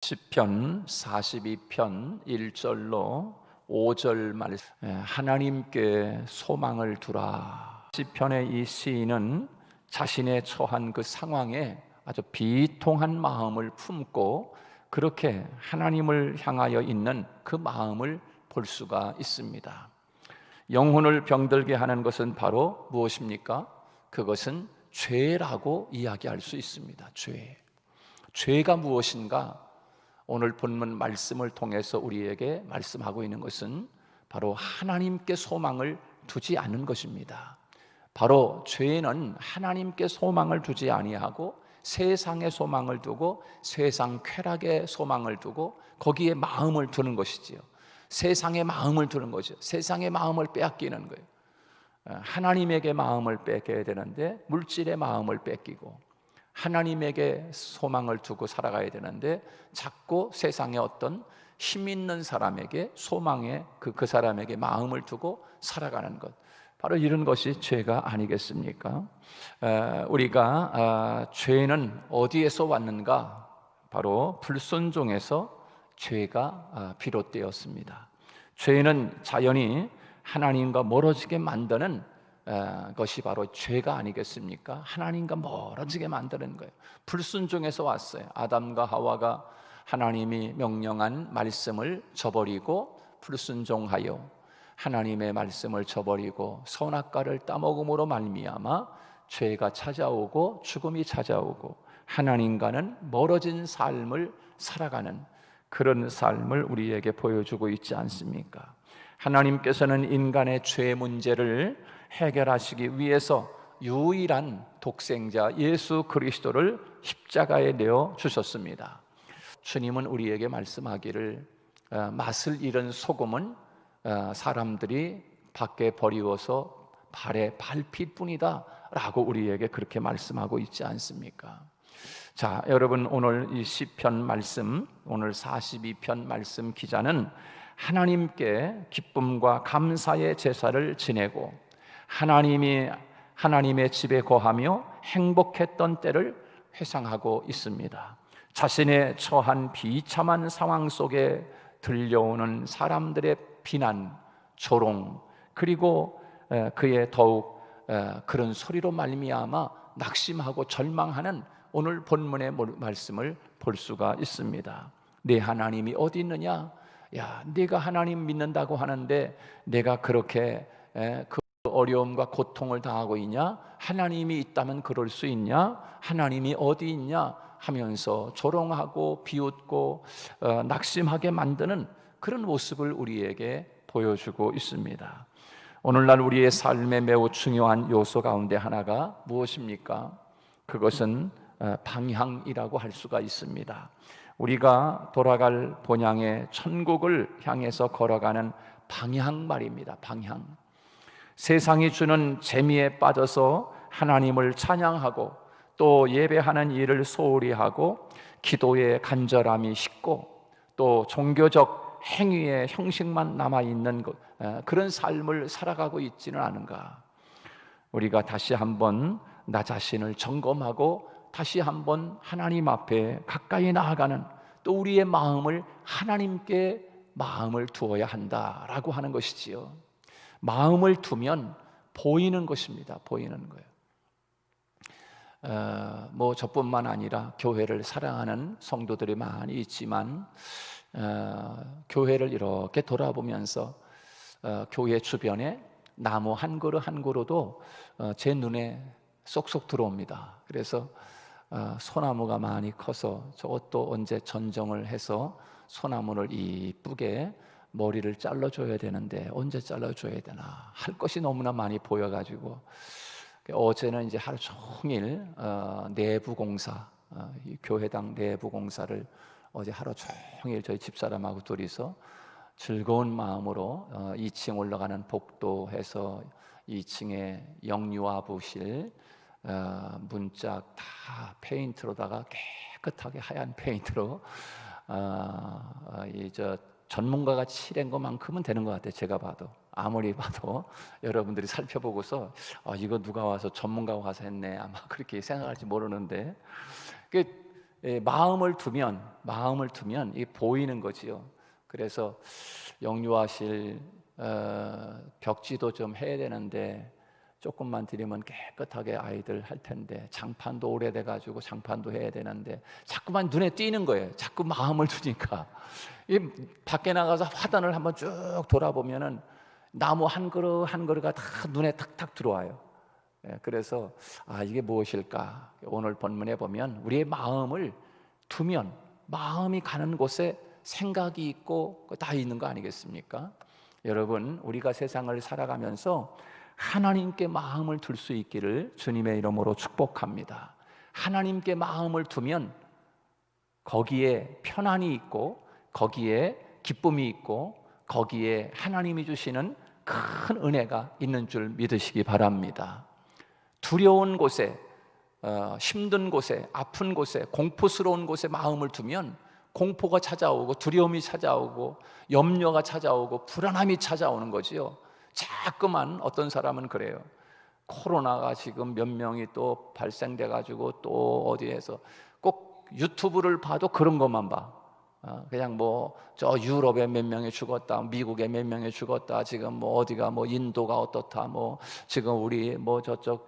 시편 42편 1절로 5절 말씀. 하나님께 소망을 두라. 시편의 이 시인은 자신의 처한 그 상황에 아주 비통한 마음을 품고 그렇게 하나님을 향하여 있는 그 마음을 볼 수가 있습니다. 영혼을 병들게 하는 것은 바로 무엇입니까? 그것은 죄라고 이야기할 수 있습니다. 죄가 무엇인가? 오늘 본문 말씀을 통해서 우리에게 말씀하고 있는 것은 바로 하나님께 소망을 두지 않는 것입니다. 바로 죄는 하나님께 소망을 두지 아니하고 세상에 소망을 두고 세상 쾌락에 소망을 두고 거기에 마음을 두는 것이지요. 세상에 마음을 두는 거죠. 세상의 마음을 빼앗기는 거예요. 하나님에게 마음을 뺏겨야 되는데 물질의 마음을 뺏기고, 하나님에게 소망을 두고 살아가야 되는데 자꾸 세상의 어떤 힘 있는 사람에게 소망에 그 사람에게 마음을 두고 살아가는 것, 바로 이런 것이 죄가 아니겠습니까? 우리가 죄는 어디에서 왔는가? 바로 불순종에서 죄가 비롯되었습니다. 죄는 자연히 하나님과 멀어지게 만드는 것이 바로 죄가 아니겠습니까? 하나님과 멀어지게 만드는 거예요. 불순종에서 왔어요. 아담과 하와가 하나님이 명령한 말씀을 저버리고 불순종하여 하나님의 말씀을 저버리고 선악과를 따먹음으로 말미암아 죄가 찾아오고 죽음이 찾아오고 하나님과는 멀어진 삶을 살아가는 그런 삶을 우리에게 보여주고 있지 않습니까? 하나님께서는 인간의 죄 문제를 해결하시기 위해서 유일한 독생자 예수 그리스도를 십자가에 내어 주셨습니다. 주님은 우리에게 말씀하기를 맛을 잃은 소금은 사람들이 밖에 버리워서 발에 밟힐 뿐이다 라고 우리에게 그렇게 말씀하고 있지 않습니까? 자, 여러분, 오늘 이 시편 말씀, 오늘 42편 말씀 기자는 하나님께 기쁨과 감사의 제사를 지내고 하나님의 집에 거하며 행복했던 때를 회상하고 있습니다. 자신의 처한 비참한 상황 속에 들려오는 사람들의 비난, 조롱, 그리고 그의 더욱 그런 소리로 말미암아 낙심하고 절망하는 오늘 본문의 말씀을 볼 수가 있습니다. 내 하나님이 어디 있느냐? 야, 네가 하나님 믿는다고 하는데 내가 그렇게 그 어려움과 고통을 당하고 있냐? 하나님이 있다면 그럴 수 있냐? 하나님이 어디 있냐? 하면서 조롱하고 비웃고 낙심하게 만드는 그런 모습을 우리에게 보여주고 있습니다. 오늘날 우리의 삶에 매우 중요한 요소 가운데 하나가 무엇입니까? 그것은 방향이라고 할 수가 있습니다. 우리가 돌아갈 본향의 천국을 향해서 걸어가는 방향 말입니다. 방향. 세상이 주는 재미에 빠져서 하나님을 찬양하고 또 예배하는 일을 소홀히 하고 기도의 간절함이 식고 또 종교적 행위의 형식만 남아있는 그런 삶을 살아가고 있지는 않은가? 우리가 다시 한번 나 자신을 점검하고 다시 한번 하나님 앞에 가까이 나아가는, 또 우리의 마음을 하나님께 마음을 두어야 한다라고 하는 것이지요. 마음을 두면 보이는 것입니다. 보이는 거예요. 뭐 저뿐만 아니라 교회를 사랑하는 성도들이 많이 있지만 교회를 이렇게 돌아보면서 교회 주변에 나무 한 그루 한 그루도 제 눈에 쏙쏙 들어옵니다. 그래서 소나무가 많이 커서 저것도 언제 전정을 해서 소나무를 이쁘게 머리를 잘라줘야 되는데 언제 잘라줘야 되나 할 것이 너무나 많이 보여가지고 어제는 이제 하루 종일 내부 공사, 교회당 내부 공사를 어제 하루 종일 저희 집사람하고 둘이서 즐거운 마음으로 2층 올라가는 복도해서 2층에 영유아부실 문짝 다 페인트로다가 깨끗하게 하얀 페인트로 이저 전문가가 칠한 것만큼은 되는 것 같아요. 제가 봐도, 아무리 봐도 여러분들이 살펴보고서 이거 누가 와서 전문가가 와서 했네 아마 그렇게 생각할지 모르는데 마음을 두면 이 보이는 거지요. 그래서 영유아실 벽지도 좀 해야 되는데 조금만 들이면 깨끗하게 아이들 할 텐데, 장판도 오래돼 가지고 장판도 해야 되는데 자꾸만 눈에 띄는 거예요. 자꾸 마음을 두니까. 이 밖에 나가서 화단을 한번 쭉 돌아보면은 나무 한 그루 한 그루가 다 눈에 탁탁 들어와요. 그래서 이게 무엇일까? 오늘 본문에 보면 우리의 마음을 두면 마음이 가는 곳에 생각이 있고 다 있는 거 아니겠습니까? 여러분, 우리가 세상을 살아가면서 하나님께 마음을 둘 수 있기를 주님의 이름으로 축복합니다. 하나님께 마음을 두면 거기에 편안이 있고, 거기에 기쁨이 있고, 거기에 하나님이 주시는 큰 은혜가 있는 줄 믿으시기 바랍니다. 두려운 곳에, 힘든 곳에, 아픈 곳에, 공포스러운 곳에 마음을 두면 공포가 찾아오고, 두려움이 찾아오고, 염려가 찾아오고, 불안함이 찾아오는 거지요. 자꾸만 어떤 사람은 그래요. 코로나가 지금 몇 명이 또 발생돼 가지고 또 어디에서 꼭 유튜브를 봐도 그런 것만 봐. 그냥 뭐 저 유럽에 몇 명이 죽었다, 미국에 몇 명이 죽었다, 지금 뭐 어디가 뭐 인도가 어떻다, 뭐 지금 우리 뭐 저쪽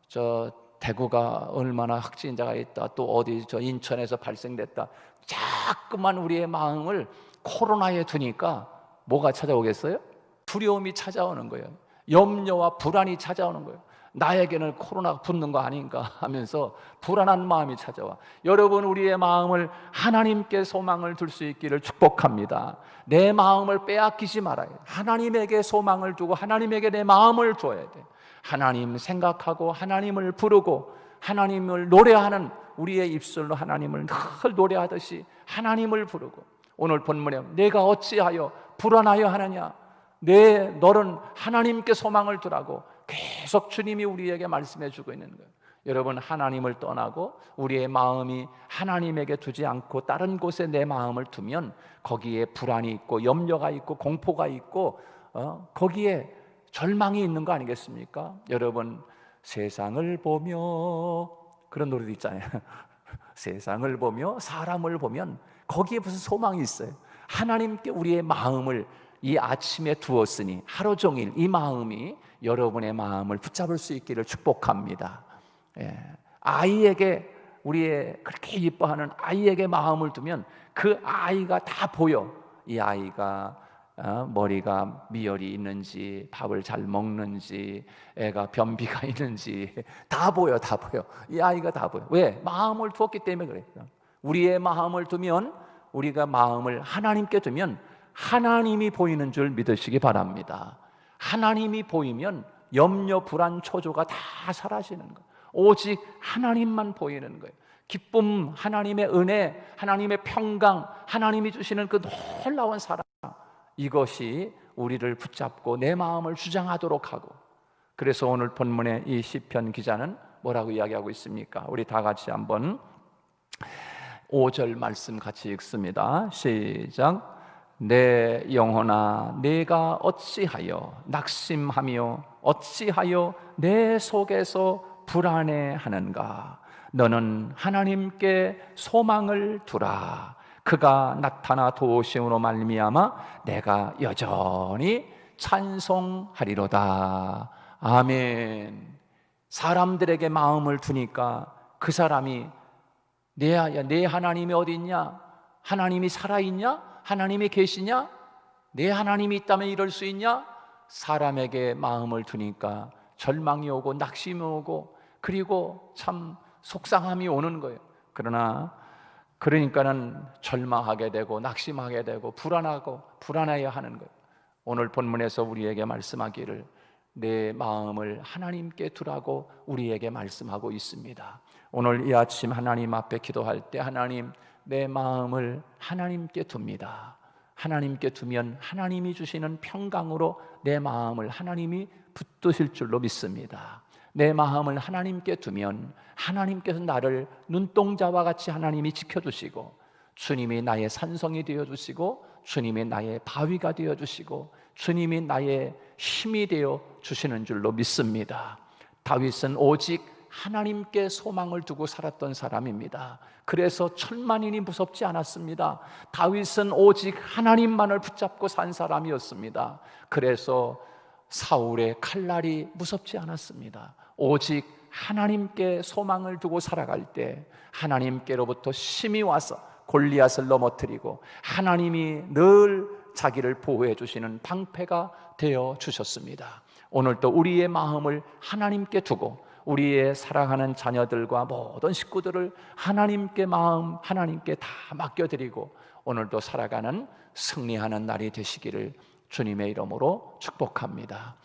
저 대구가 얼마나 확진자가 있다, 또 어디 저 인천에서 발생됐다. 자꾸만 우리의 마음을 코로나에 두니까 뭐가 찾아오겠어요? 두려움이 찾아오는 거예요. 염려와 불안이 찾아오는 거예요. 나에게는 코로나가 붙는 거 아닌가 하면서 불안한 마음이 찾아와. 여러분, 우리의 마음을 하나님께 소망을 둘 수 있기를 축복합니다. 내 마음을 빼앗기지 말아야 돼. 하나님에게 소망을 두고 하나님에게 내 마음을 줘야 돼. 하나님 생각하고 하나님을 부르고 하나님을 노래하는 우리의 입술로 하나님을 늘 노래하듯이 하나님을 부르고, 오늘 본문에 내가 어찌하여 불안하여 하느냐, 너는 하나님께 소망을 두라고 계속 주님이 우리에게 말씀해 주고 있는 거예요. 여러분, 하나님을 떠나고 우리의 마음이 하나님에게 두지 않고 다른 곳에 내 마음을 두면 거기에 불안이 있고 염려가 있고 공포가 있고 거기에 절망이 있는 거 아니겠습니까? 여러분, 세상을 보며, 그런 노래도 있잖아요. 세상을 보며 사람을 보면 거기에 무슨 소망이 있어요? 하나님께 우리의 마음을 이 아침에 두었으니 하루 종일 이 마음이 여러분의 마음을 붙잡을 수 있기를 축복합니다. 아이에게, 우리의 그렇게 이뻐하는 아이에게 마음을 두면 그 아이가 다 보여. 이 아이가 머리가 미열이 있는지, 밥을 잘 먹는지, 애가 변비가 있는지 다 보여. 이 아이가 다 보여. 왜? 마음을 두었기 때문에 그래요. 우리의 마음을 두면, 우리가 마음을 하나님께 두면 하나님이 보이는 줄 믿으시기 바랍니다. 하나님이 보이면 염려, 불안, 초조가 다 사라지는 거예요. 오직 하나님만 보이는 거예요. 기쁨, 하나님의 은혜, 하나님의 평강, 하나님이 주시는 그 놀라운 사랑, 이것이 우리를 붙잡고 내 마음을 주장하도록 하고, 그래서 오늘 본문의 이 시편 기자는 뭐라고 이야기하고 있습니까? 우리 다 같이 한번 5절 말씀 같이 읽습니다. 시작. 내 영혼아, 내가 어찌하여 낙심하며 어찌하여 내 속에서 불안해하는가? 너는 하나님께 소망을 두라. 그가 나타나 도우심으로 말미암아 내가 여전히 찬송하리로다. 아멘. 사람들에게 마음을 두니까 그 사람이 내 하나님이 어디 있냐? 하나님이 살아있냐? 하나님이 계시냐? 내 하나님이 있다면 이럴 수 있냐? 사람에게 마음을 두니까 절망이 오고 낙심이 오고, 그리고 참 속상함이 오는 거예요. 그러니까는 절망하게 되고 낙심하게 되고 불안해야 하는 거예요. 오늘 본문에서 우리에게 말씀하기를 내 마음을 하나님께 두라고 우리에게 말씀하고 있습니다. 오늘 이 아침 하나님 앞에 기도할 때, 하나님, 내 마음을 하나님께 둡니다. 하나님께 두면 하나님이 주시는 평강으로 내 마음을 하나님이 붙드실 줄로 믿습니다. 내 마음을 하나님께 두면 하나님께서 나를 눈동자와 같이 하나님이 지켜주시고, 주님이 나의 산성이 되어주시고, 주님이 나의 바위가 되어주시고, 주님이 나의 힘이 되어 주시는 줄로 믿습니다. 다윗은 오직 하나님께 소망을 두고 살았던 사람입니다. 그래서 천만인이 무섭지 않았습니다. 다윗은 오직 하나님만을 붙잡고 산 사람이었습니다. 그래서 사울의 칼날이 무섭지 않았습니다. 오직 하나님께 소망을 두고 살아갈 때 하나님께로부터 심이 와서 골리앗을 넘어뜨리고 하나님이 늘 자기를 보호해 주시는 방패가 되어 주셨습니다. 오늘도 우리의 마음을 하나님께 두고 우리의 사랑하는 자녀들과 모든 식구들을 하나님께 마음 하나님께 다 맡겨드리고 오늘도 살아가는 승리하는 날이 되시기를 주님의 이름으로 축복합니다.